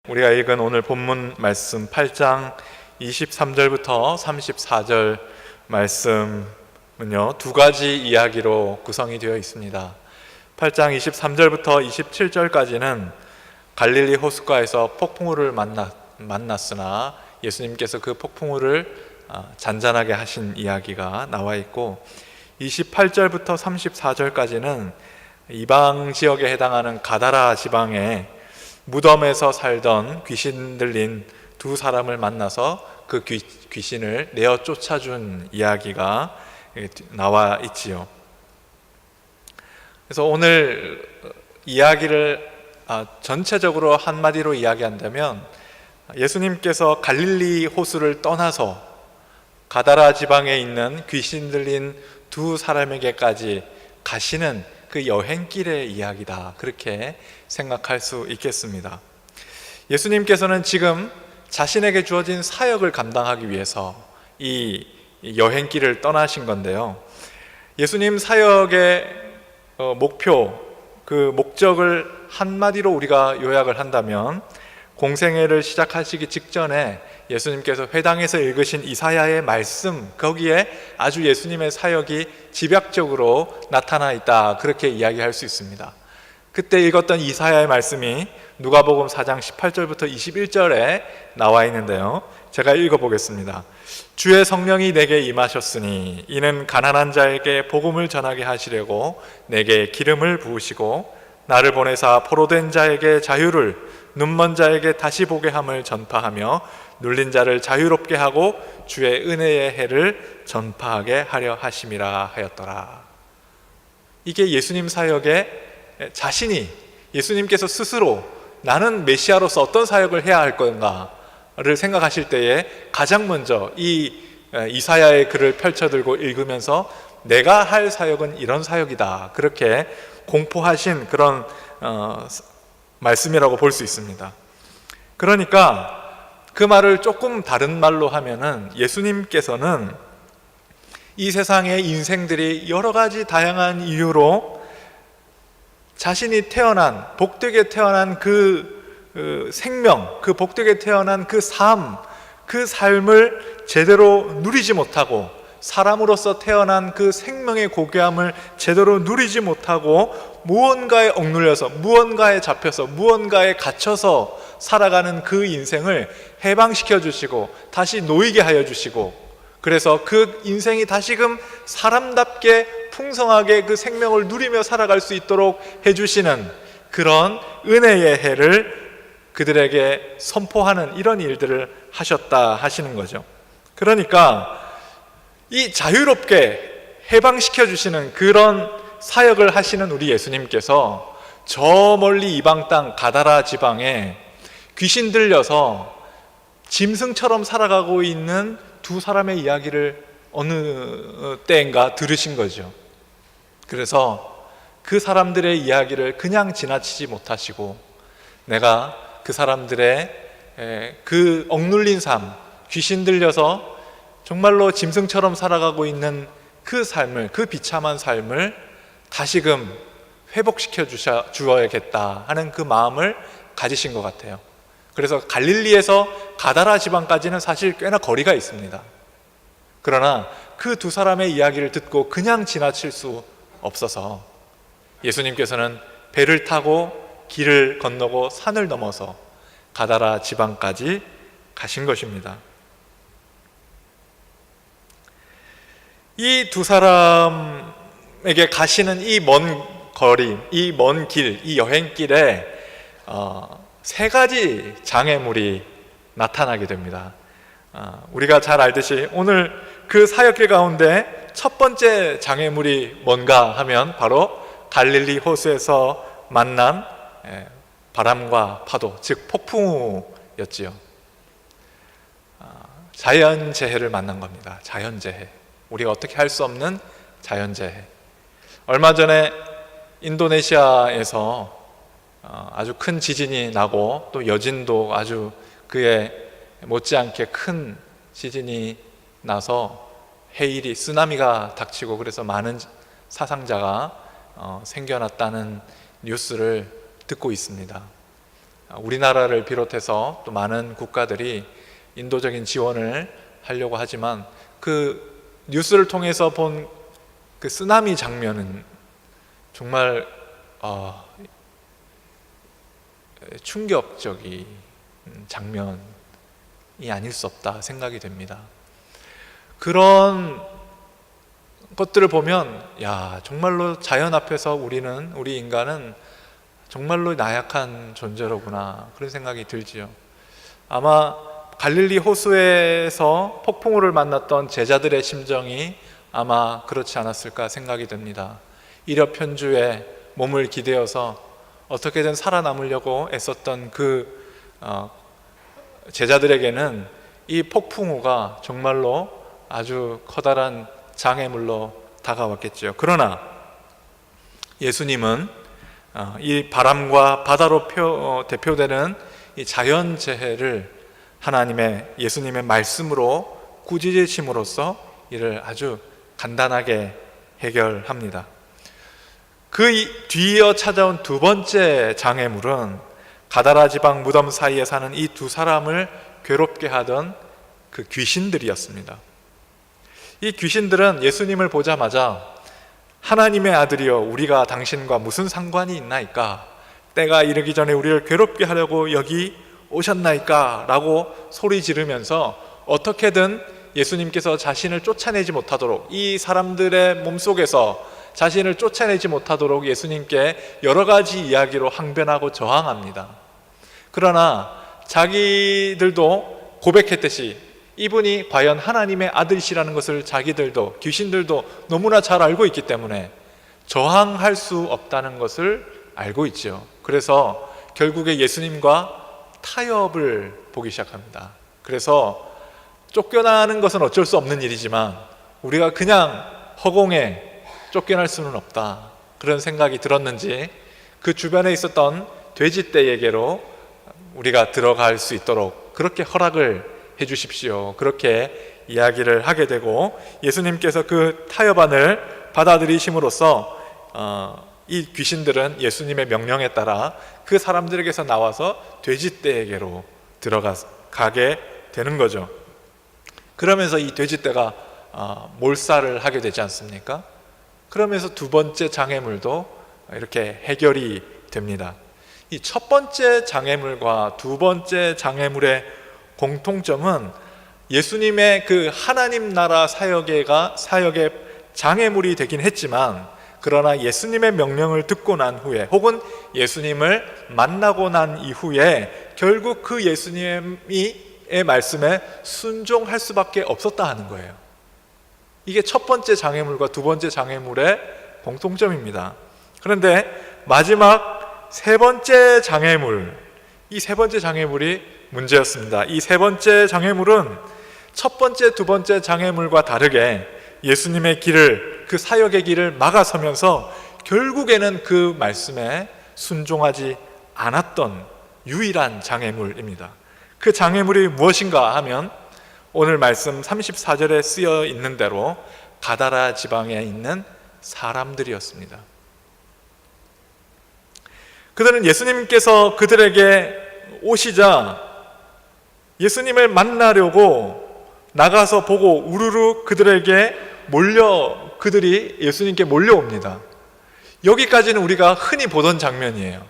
우리가 읽은 오늘 본문 말씀 8장 23절부터 34절 말씀은요, 두 가지 이야기로 구성이 되어 있습니다. 8장 23절부터 27절까지는 갈릴리 호숫가에서 폭풍우를 만났으나 예수님께서 그 폭풍우를 잔잔하게 하신 이야기가 나와 있고, 28절부터 34절까지는 이방 지역에 해당하는 가다라 지방에 무덤에서 살던 귀신 들린 두 사람을 만나서 그 귀신을 내어 쫓아준 이야기가 나와 있지요. 그래서 오늘 이야기를 전체적으로 한마디로 이야기한다면, 예수님께서 갈릴리 호수를 떠나서 가다라 지방에 있는 귀신 들린 두 사람에게까지 가시는 그 여행길의 이야기다, 그렇게 생각할 수 있겠습니다. 예수님께서는 지금 자신에게 주어진 사역을 감당하기 위해서 이 여행길을 떠나신 건데요, 예수님 사역의 목표, 그 목적을 한마디로 우리가 요약을 한다면, 공생애를 시작하시기 직전에 예수님께서 회당에서 읽으신 이사야의 말씀, 거기에 아주 예수님의 사역이 집약적으로 나타나 있다, 그렇게 이야기할 수 있습니다. 그때 읽었던 이사야의 말씀이 누가복음 4장 18절부터 21절에 나와 있는데요, 제가 읽어보겠습니다. 주의 성령이 내게 임하셨으니 이는 가난한 자에게 복음을 전하게 하시려고 내게 기름을 부으시고 나를 보내사 포로된 자에게 자유를, 눈먼 자에게 다시 보게 함을 전파하며 눌린 자를 자유롭게 하고 주의 은혜의 해를 전파하게 하려 하심이라 하였더라. 이게 예수님 사역의 자신이, 예수님께서 스스로 나는 메시아로서 어떤 사역을 해야 할 건가를 생각하실 때에 가장 먼저 이 이사야의 글을 펼쳐들고 읽으면서 내가 할 사역은 이런 사역이다, 그렇게 공포하신 그런 말씀이라고 볼 수 있습니다. 그러니까 그 말을 조금 다른 말로 하면은, 예수님께서는 이 세상의 인생들이 여러 가지 다양한 이유로 자신이 태어난, 복되게 태어난 그 생명, 그 복되게 태어난 그 삶을 제대로 누리지 못하고, 사람으로서 태어난 그 생명의 고귀함을 제대로 누리지 못하고 무언가에 억눌려서, 무언가에 잡혀서, 무언가에 갇혀서 살아가는 그 인생을 해방시켜 주시고 다시 놓이게 하여 주시고, 그래서 그 인생이 다시금 사람답게 풍성하게 그 생명을 누리며 살아갈 수 있도록 해주시는 그런 은혜의 해를 그들에게 선포하는 이런 일들을 하셨다 하시는 거죠. 그러니까 이 자유롭게 해방시켜 주시는 그런 사역을 하시는 우리 예수님께서 저 멀리 이방 땅 가다라 지방에 귀신 들려서 짐승처럼 살아가고 있는 두 사람의 이야기를 어느 때인가 들으신 거죠. 그래서 그 사람들의 이야기를 그냥 지나치지 못하시고, 내가 그 사람들의 그 억눌린 삶, 귀신 들려서 정말로 짐승처럼 살아가고 있는 그 삶을, 그 비참한 삶을 다시금 회복시켜 주어야겠다 하는 그 마음을 가지신 것 같아요. 그래서 갈릴리에서 가다라 지방까지는 사실 꽤나 거리가 있습니다. 그러나 그 두 사람의 이야기를 듣고 그냥 지나칠 수 없어서 예수님께서는 배를 타고 길을 건너고 산을 넘어서 가다라 지방까지 가신 것입니다. 이 두 사람에게 가시는 이 먼 거리, 이 먼 길, 이 여행길에 세 가지 장애물이 나타나게 됩니다. 우리가 잘 알듯이 오늘 그 사역길 가운데 첫 번째 장애물이 뭔가 하면 바로 갈릴리 호수에서 만난 바람과 파도, 즉 폭풍우였지요. 자연재해를 만난 겁니다. 자연재해, 우리가 어떻게 할 수 없는 자연재해. 얼마 전에 인도네시아에서 아주 큰 지진이 나고, 또 여진도 아주 그에 못지않게 큰 지진이 나서 해일이, 쓰나미가 닥치고, 그래서 많은 사상자가 생겨났다는 뉴스를 듣고 있습니다. 우리나라를 비롯해서 또 많은 국가들이 인도적인 지원을 하려고 하지만 그 뉴스를 통해서 본 그 쓰나미 장면은 정말 충격적인 장면이 아닐 수 없다 생각이 됩니다. 그런 것들을 보면 정말로 자연 앞에서 우리 인간은 정말로 나약한 존재로구나, 그런 생각이 들지요. 아마 갈릴리 호수에서 폭풍우를 만났던 제자들의 심정이 아마 그렇지 않았을까 생각이 됩니다. 일엽편주에 몸을 기대어서 어떻게든 살아남으려고 애썼던 그 제자들에게는 이 폭풍우가 정말로 아주 커다란 장애물로 다가왔겠죠. 그러나 예수님은 이 바람과 바다로 대표되는 이 자연재해를 예수님의 말씀으로 꾸짖으심으로써 이를 아주 간단하게 해결합니다. 그 뒤이어 찾아온 두 번째 장애물은 가다라 지방 무덤 사이에 사는 이 두 사람을 괴롭게 하던 그 귀신들이었습니다. 이 귀신들은 예수님을 보자마자 하나님의 아들이여 우리가 당신과 무슨 상관이 있나이까? 때가 이르기 전에 우리를 괴롭게 하려고 여기 오셨나이까? 라고 소리 지르면서 어떻게든 예수님께서 자신을 쫓아내지 못하도록, 이 사람들의 몸속에서 자신을 쫓아내지 못하도록 예수님께 여러 가지 이야기로 항변하고 저항합니다. 그러나 자기들도 고백했듯이 이분이 과연 하나님의 아들이시라는 것을 자기들도, 귀신들도 너무나 잘 알고 있기 때문에 저항할 수 없다는 것을 알고 있죠. 그래서 결국에 예수님과 타협을 보기 시작합니다. 그래서 쫓겨나는 것은 어쩔 수 없는 일이지만 우리가 그냥 허공에 쫓겨날 수는 없다, 그런 생각이 들었는지 그 주변에 있었던 돼지떼에게로 우리가 들어갈 수 있도록 그렇게 허락을 해 주십시오, 그렇게 이야기를 하게 되고, 예수님께서 그 타협안을 받아들이심으로써 이 귀신들은 예수님의 명령에 따라 그 사람들에게서 나와서 돼지떼에게로 들어가게 되는 거죠. 그러면서 이 돼지떼가 몰살을 하게 되지 않습니까? 그러면서 두 번째 장애물도 이렇게 해결이 됩니다. 이 첫 번째 장애물과 두 번째 장애물의 공통점은 예수님의 그 하나님 나라 사역의 장애물이 되긴 했지만, 그러나 예수님의 명령을 듣고 난 후에 혹은 예수님을 만나고 난 이후에 결국 그 예수님의 말씀에 순종할 수밖에 없었다 하는 거예요. 이게 첫 번째 장애물과 두 번째 장애물의 공통점입니다. 그런데 마지막 세 번째 장애물, 이 세 번째 장애물이 문제였습니다. 이 세 번째 장애물은 첫 번째, 두 번째 장애물과 다르게 예수님의 길을, 그 사역의 길을 막아서면서 결국에는 그 말씀에 순종하지 않았던 유일한 장애물입니다. 그 장애물이 무엇인가 하면 오늘 말씀 34절에 쓰여 있는 대로 가다라 지방에 있는 사람들이었습니다. 그들은 예수님께서 그들에게 오시자 예수님을 만나려고 나가서 보고 우르르 그들이 예수님께 몰려옵니다. 여기까지는 우리가 흔히 보던 장면이에요.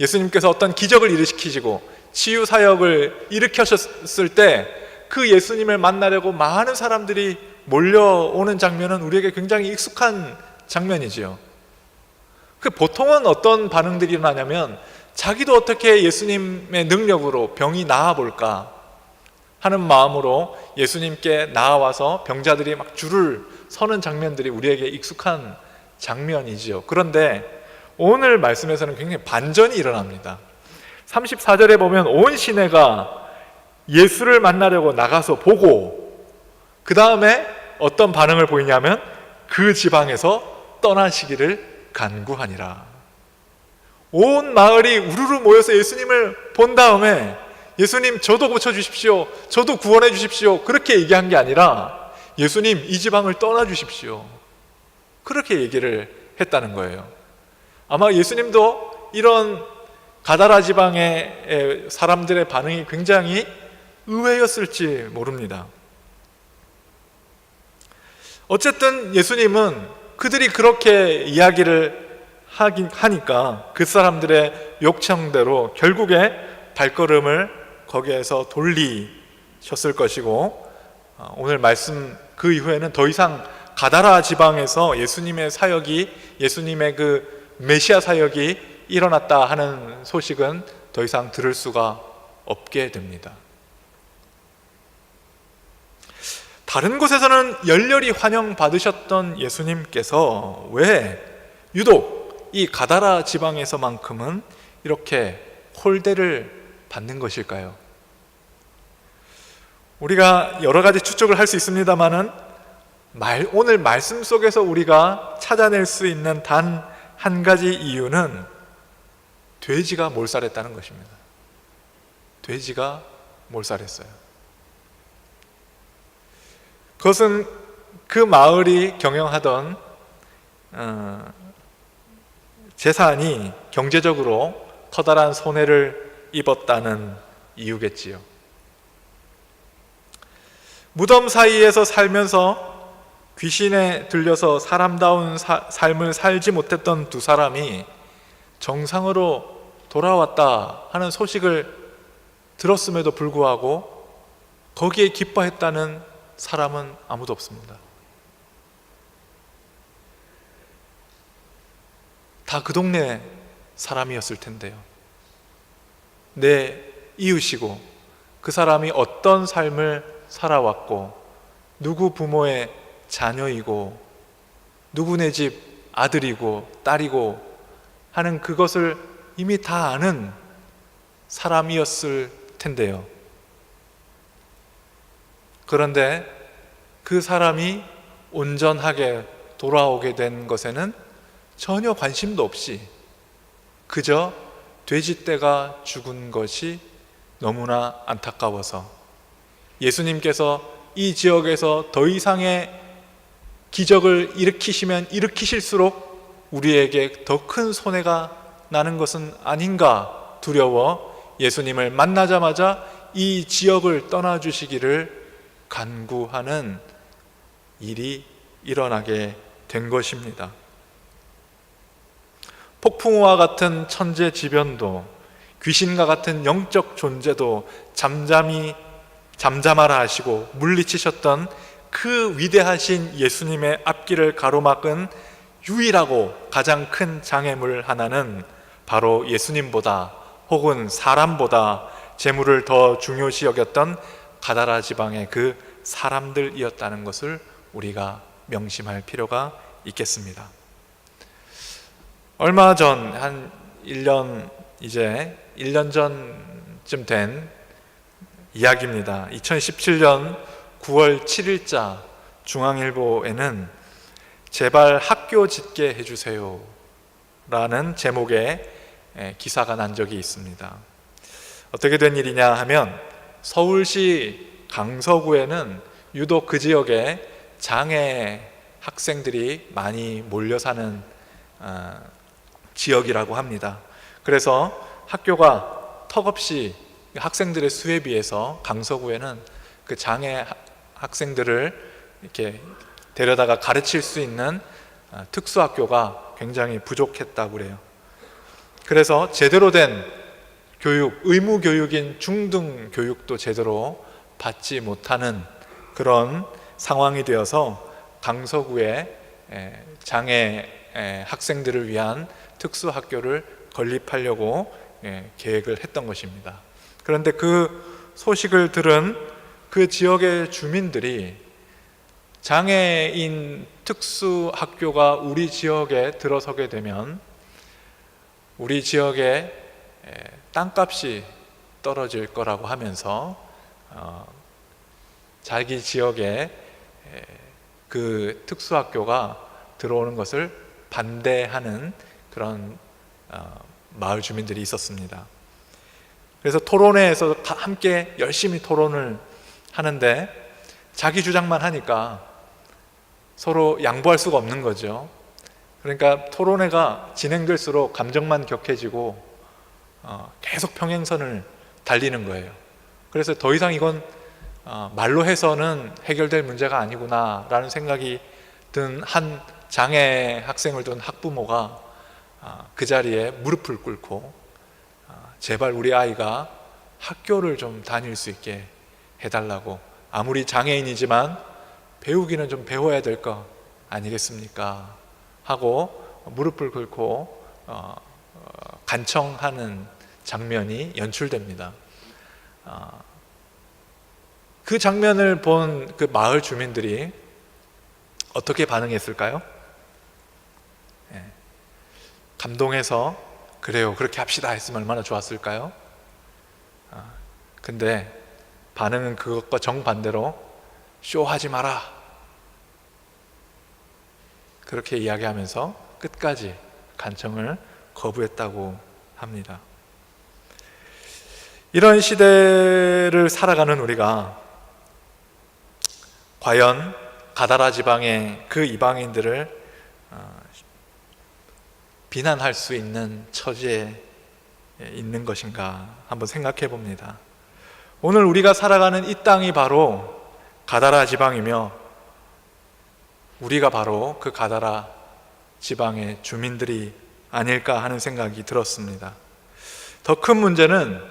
예수님께서 어떤 기적을 일으키시고 치유 사역을 일으키셨을 때 그 예수님을 만나려고 많은 사람들이 몰려오는 장면은 우리에게 굉장히 익숙한 장면이지요. 그 보통은 어떤 반응들이 일어나냐면 자기도 어떻게 예수님의 능력으로 병이 나아볼까 하는 마음으로 예수님께 나아와서 병자들이 막 줄을 서는 장면들이 우리에게 익숙한 장면이지요. 그런데 오늘 말씀에서는 굉장히 반전이 일어납니다. 34절에 보면 온 시내가 예수를 만나려고 나가서 보고, 그 다음에 어떤 반응을 보이냐면 그 지방에서 떠나시기를 간구하니라. 온 마을이 우르르 모여서 예수님을 본 다음에 예수님 저도 고쳐주십시오, 저도 구원해 주십시오, 그렇게 얘기한 게 아니라 예수님 이 지방을 떠나 주십시오, 그렇게 얘기를 했다는 거예요. 아마 예수님도 이런 가다라 지방의 사람들의 반응이 굉장히 의외였을지 모릅니다. 어쨌든 예수님은 그들이 그렇게 이야기를 하니까 그 사람들의 요청대로 결국에 발걸음을 거기에서 돌리셨을 것이고, 오늘 말씀 그 이후에는 더 이상 가다라 지방에서 예수님의 사역이, 예수님의 그 메시아 사역이 일어났다 하는 소식은 더 이상 들을 수가 없게 됩니다. 다른 곳에서는 열렬히 환영받으셨던 예수님께서 왜 유독 이 가다라 지방에서만큼은 이렇게 홀대를 받는 것일까요? 우리가 여러 가지 추측을 할 수 있습니다만은 오늘 말씀 속에서 우리가 찾아낼 수 있는 단 한 가지 이유는 돼지가 몰살했다는 것입니다. 돼지가 몰살했어요. 그것은 그 마을이 경영하던 재산이 경제적으로 커다란 손해를 입었다는 이유겠지요. 무덤 사이에서 살면서 귀신에 들려서 사람다운 삶을 살지 못했던 두 사람이 정상으로 돌아왔다 하는 소식을 들었음에도 불구하고 거기에 기뻐했다는 사람은 아무도 없습니다. 다 그 동네 사람이었을 텐데요. 내 이웃이고 그 사람이 어떤 삶을 살아왔고 누구 부모의 자녀이고 누구네 집 아들이고 딸이고 하는 그것을 이미 다 아는 사람이었을 텐데요. 그런데 그 사람이 온전하게 돌아오게 된 것에는 전혀 관심도 없이 그저 돼지떼가 죽은 것이 너무나 안타까워서 예수님께서 이 지역에서 더 이상의 기적을 일으키시면 일으키실수록 우리에게 더 큰 손해가 나는 것은 아닌가 두려워 예수님을 만나자마자 이 지역을 떠나주시기를 간구하는 일이 일어나게 된 것입니다. 폭풍우와 같은 천재지변도 귀신과 같은 영적 존재도 잠잠하라 하시고 물리치셨던 그 위대하신 예수님의 앞길을 가로막은 유일하고 가장 큰 장애물 하나는 바로 예수님보다 혹은 사람보다 재물을 더 중요시 여겼던 가다라 지방의 그 사람들이었다는 것을 우리가 명심할 필요가 있겠습니다. 얼마 전, 한 1년 전쯤 된 이야기입니다. 2017년 9월 7일자 중앙일보에는 제발 학교 짓게 해주세요 라는 제목의 기사가 난 적이 있습니다. 어떻게 된 일이냐 하면 서울시 강서구에는 유독 그 지역에 장애 학생들이 많이 몰려 사는 지역이라고 합니다. 그래서 학교가 턱없이 학생들의 수에 비해서 강서구에는 그 장애 학생들을 이렇게 데려다가 가르칠 수 있는 특수학교가 굉장히 부족했다고 그래요. 그래서 제대로 된 교육, 의무 교육인 중등 교육도 제대로 받지 못하는 그런 상황이 되어서 강서구에 장애 학생들을 위한 특수학교를 건립하려고 계획을 했던 것입니다. 그런데 그 소식을 들은 그 지역의 주민들이 장애인 특수학교가 우리 지역에 들어서게 되면 우리 지역에 땅값이 떨어질 거라고 하면서 자기 지역에 그 특수학교가 들어오는 것을 반대하는 그런 마을 주민들이 있었습니다. 그래서 토론회에서 함께 열심히 토론을 하는데 자기 주장만 하니까 서로 양보할 수가 없는 거죠. 그러니까 토론회가 진행될수록 감정만 격해지고 계속 평행선을 달리는 거예요. 그래서 더 이상 이건 말로 해서는 해결될 문제가 아니구나라는 생각이 든 한 장애 학생을 둔 학부모가 그 자리에 무릎을 꿇고 제발 우리 아이가 학교를 좀 다닐 수 있게 해달라고, 아무리 장애인이지만 배우기는 좀 배워야 될 거 아니겠습니까? 하고 무릎을 꿇고 간청하는 장면이 연출됩니다. 그 장면을 본 그 마을 주민들이 어떻게 반응했을까요? 감동해서 그래요, 그렇게 합시다 했으면 얼마나 좋았을까요? 근데 반응은 그것과 정반대로 쇼하지 마라, 그렇게 이야기하면서 끝까지 간청을 거부했다고 합니다. 이런 시대를 살아가는 우리가 과연 가다라 지방의 그 이방인들을 비난할 수 있는 처지에 있는 것인가 한번 생각해 봅니다. 오늘 우리가 살아가는 이 땅이 바로 가다라 지방이며 우리가 바로 그 가다라 지방의 주민들이 아닐까 하는 생각이 들었습니다. 더 큰 문제는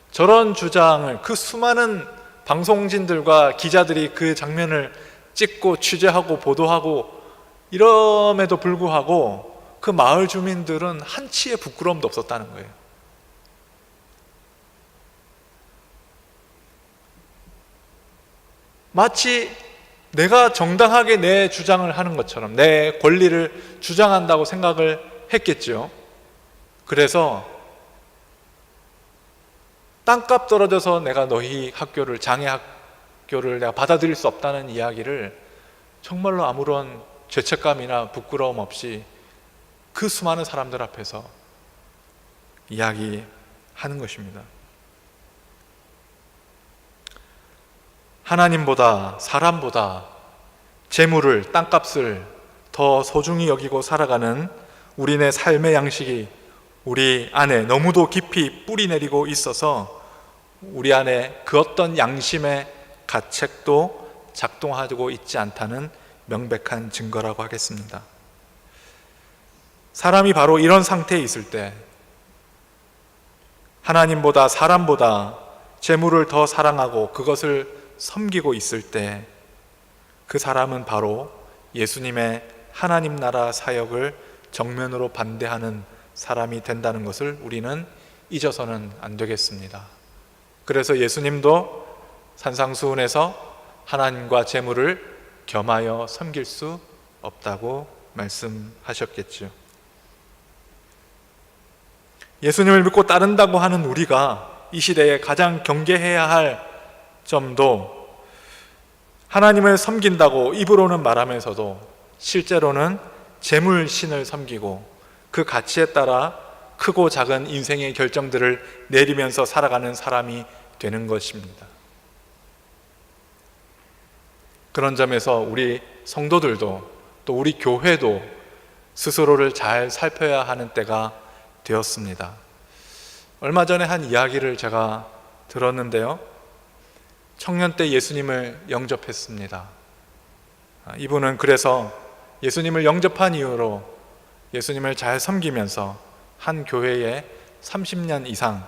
저런 주장을 그 수많은 방송진들과 기자들이 그 장면을 찍고 취재하고 보도하고 이럼에도 불구하고 그 마을 주민들은 한치의 부끄러움도 없었다는 거예요. 마치 내가 정당하게 내 주장을 하는 것처럼 내 권리를 주장한다고 생각을 했겠죠. 그래서 땅값 떨어져서 내가 너희 학교를, 장애 학교를 내가 받아들일 수 없다는 이야기를 정말로 아무런 죄책감이나 부끄러움 없이 그 수많은 사람들 앞에서 이야기하는 것입니다. 하나님보다, 사람보다 재물을, 땅값을 더 소중히 여기고 살아가는 우리네 삶의 양식이 우리 안에 너무도 깊이 뿌리 내리고 있어서 우리 안에 그 어떤 양심의 가책도 작동하고 있지 않다는 명백한 증거라고 하겠습니다. 사람이 바로 이런 상태에 있을 때, 하나님보다 사람보다 재물을 더 사랑하고 그것을 섬기고 있을 때 그 사람은 바로 예수님의 하나님 나라 사역을 정면으로 반대하는 사람이 된다는 것을 우리는 잊어서는 안 되겠습니다. 그래서 예수님도 산상수훈에서 하나님과 재물을 겸하여 섬길 수 없다고 말씀하셨겠죠. 예수님을 믿고 따른다고 하는 우리가 이 시대에 가장 경계해야 할 점도, 하나님을 섬긴다고 입으로는 말하면서도 실제로는 재물신을 섬기고 그 가치에 따라 크고 작은 인생의 결정들을 내리면서 살아가는 사람이 되는 것입니다. 그런 점에서 우리 성도들도 또 우리 교회도 스스로를 잘 살펴야 하는 때가 되었습니다. 얼마 전에 한 이야기를 제가 들었는데요. 청년 때 예수님을 영접했습니다. 이분은 그래서 예수님을 영접한 이후로 예수님을 잘 섬기면서 한 교회에 30년 이상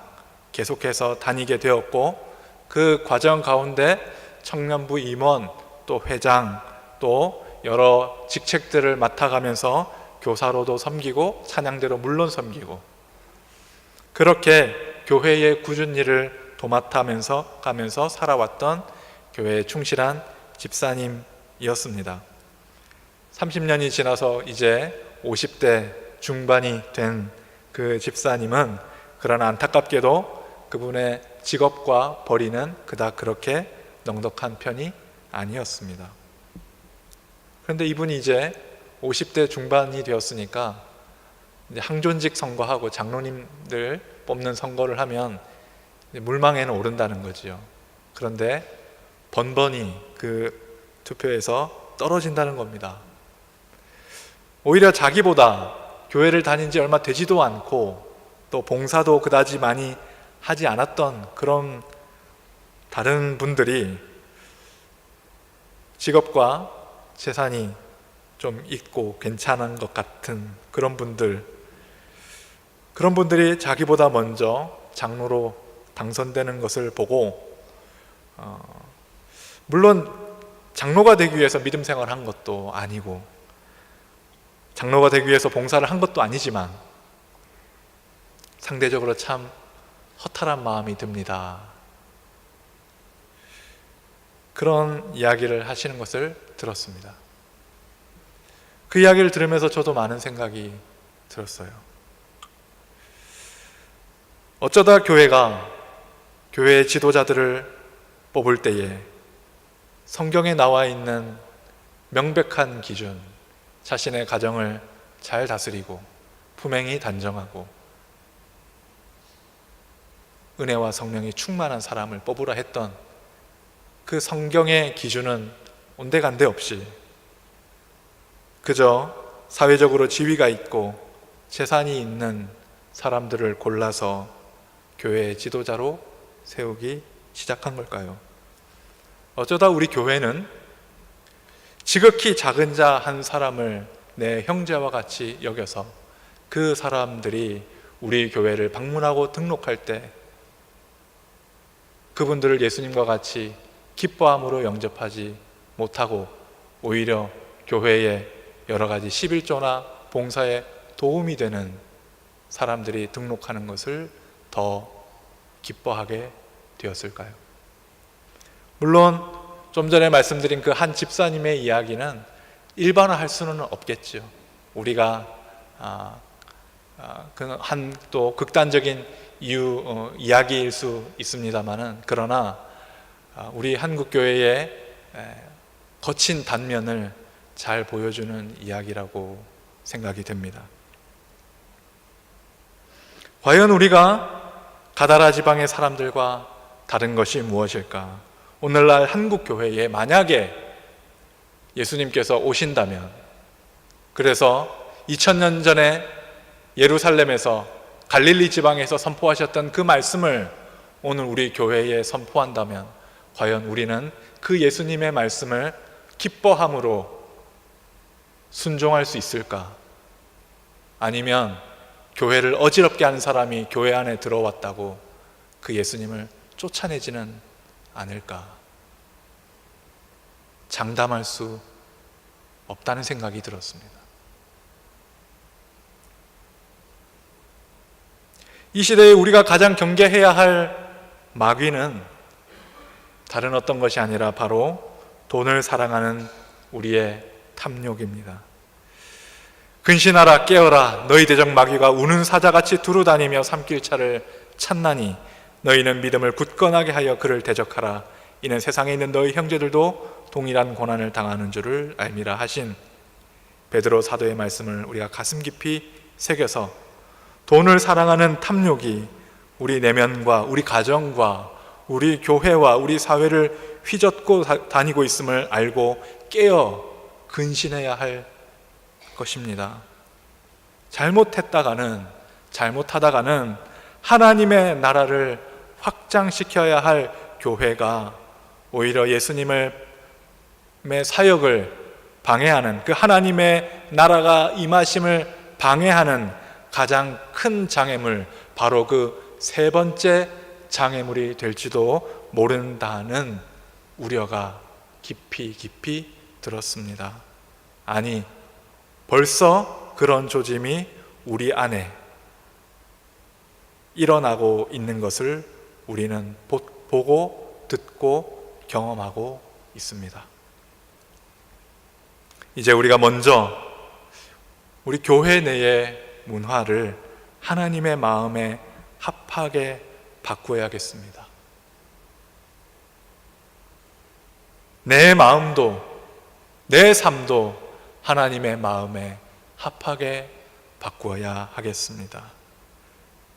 계속해서 다니게 되었고, 그 과정 가운데 청년부 임원, 또 회장, 또 여러 직책들을 맡아가면서 교사로도 섬기고 찬양대로 물론 섬기고, 그렇게 교회의 꾸준히 일을 도맡아면서 가면서 살아왔던 교회에 충실한 집사님이었습니다. 30년이 지나서 이제 50대 중반이 된 그 집사님은 그러나 안타깝게도 그분의 직업과 벌이는 그닥 그렇게 넉넉한 편이 아니었습니다. 그런데 이분이 이제 50대 중반이 되었으니까 이제 항존직 선거하고 장로님들 뽑는 선거를 하면 물망에는 오른다는 거지요. 그런데 번번이 그 투표에서 떨어진다는 겁니다. 오히려 자기보다 교회를 다닌 지 얼마 되지도 않고 또 봉사도 그다지 많이 하지 않았던 그런 다른 분들이 직업과 재산이 좀 있고 괜찮은 것 같은 그런 분들이 자기보다 먼저 장로로 당선되는 것을 보고 물론 장로가 되기 위해서 믿음 생활을 한 것도 아니고 장로가 되기 위해서 봉사를 한 것도 아니지만 상대적으로 참 허탈한 마음이 듭니다. 그런 이야기를 하시는 것을 들었습니다. 그 이야기를 들으면서 저도 많은 생각이 들었어요. 어쩌다 교회의 지도자들을 뽑을 때에 성경에 나와 있는 명백한 기준, 자신의 가정을 잘 다스리고 품행이 단정하고 은혜와 성령이 충만한 사람을 뽑으라 했던 그 성경의 기준은 온데간데 없이 그저 사회적으로 지위가 있고 재산이 있는 사람들을 골라서 교회의 지도자로 세우기 시작한 걸까요? 어쩌다 우리 교회는 지극히 작은 자 한 사람을 내 형제와 같이 여겨서 그 사람들이 우리 교회를 방문하고 등록할 때 그분들을 예수님과 같이 기뻐함으로 영접하지 못하고 오히려 교회에 여러 가지 11조나 봉사에 도움이 되는 사람들이 등록하는 것을 더 기뻐하게 되었을까요? 물론 좀 전에 말씀드린 그 한 집사님의 이야기는 일반화할 수는 없겠죠. 우리가 한 또 극단적인 이야기일 수 있습니다만은 그러나 우리 한국 교회의 거친 단면을 잘 보여주는 이야기라고 생각이 됩니다. 과연 우리가 가다라 지방의 사람들과 다른 것이 무엇일까? 오늘날 한국 교회에 만약에 예수님께서 오신다면, 그래서 2000년 전에 예루살렘에서 갈릴리 지방에서 선포하셨던 그 말씀을 오늘 우리 교회에 선포한다면 과연 우리는 그 예수님의 말씀을 기뻐함으로 순종할 수 있을까? 아니면 교회를 어지럽게 하는 사람이 교회 안에 들어왔다고 그 예수님을 쫓아내지는 않을까? 장담할 수 없다는 생각이 들었습니다. 이 시대에 우리가 가장 경계해야 할 마귀는 다른 어떤 것이 아니라 바로 돈을 사랑하는 우리의 탐욕입니다. 근신하라 깨어라 너희 대적 마귀가 우는 사자같이 두루다니며 삼킬차를 찾나니 너희는 믿음을 굳건하게 하여 그를 대적하라. 이는 세상에 있는 너희 형제들도 동일한 고난을 당하는 줄을 알미라 하신 베드로 사도의 말씀을 우리가 가슴 깊이 새겨서 돈을 사랑하는 탐욕이 우리 내면과 우리 가정과 우리 교회와 우리 사회를 휘젓고 다니고 있음을 알고 깨어 근신해야 할 것입니다. 잘못하다가는 하나님의 나라를 확장시켜야 할 교회가 오히려 예수님의 사역을 방해하는, 그 하나님의 나라가 임하심을 방해하는 가장 큰 장애물, 바로 그 세 번째 장애물이 될지도 모른다는 우려가 깊이 들었습니다. 아니, 벌써 그런 조짐이 우리 안에 일어나고 있는 것을 우리는 보고 듣고 경험하고 있습니다. 이제 우리가 먼저 우리 교회 내의 문화를 하나님의 마음에 합하게 바꾸어야겠습니다. 내 마음도 내 삶도 하나님의 마음에 합하게 바꾸어야 하겠습니다.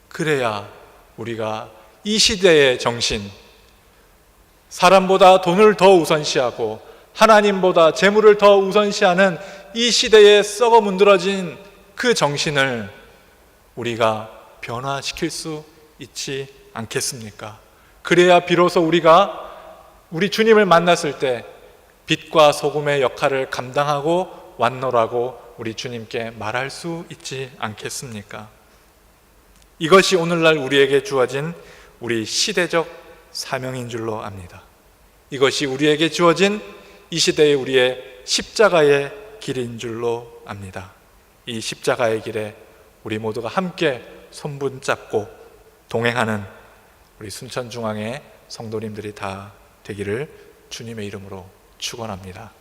그래야 우리가 이 시대의 정신, 사람보다 돈을 더 우선시하고 하나님보다 재물을 더 우선시하는 이 시대에 썩어 문드러진 그 정신을 우리가 변화시킬 수 있지 않겠습니까? 그래야 비로소 우리가 우리 주님을 만났을 때 빛과 소금의 역할을 감당하고 왔노라고 우리 주님께 말할 수 있지 않겠습니까? 이것이 오늘날 우리에게 주어진 우리 시대적 사명인 줄로 압니다. 이것이 우리에게 주어진 이 시대의 우리의 십자가의 길인 줄로 압니다. 이 십자가의 길에 우리 모두가 함께 손붙잡고 동행하는 우리 순천중앙의 성도님들이 다 되기를 주님의 이름으로 축원합니다.